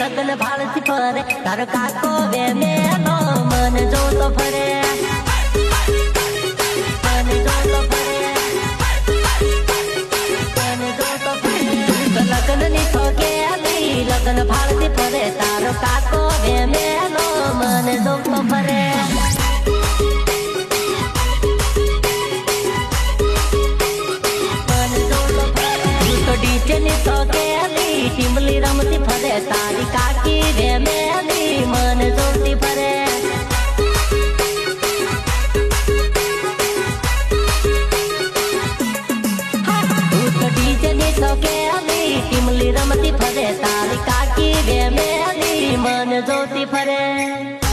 લગન ભાળથી ફરે તારો કાકો બે મેલો મન જોતો ફરે લગન ની ઠોકેલી લગન ભાળથી ફરે તારો કાકો બે મેલો મન જોતો ફરે ટીમલી રમતી ફરે તારી કાકી રે મેલી મન જોતી ફરે તું તો ડીજે ની શોકેલી ટીમલી રમતી ફરે તારી કાકી રે મેલી મન જોતી ફરે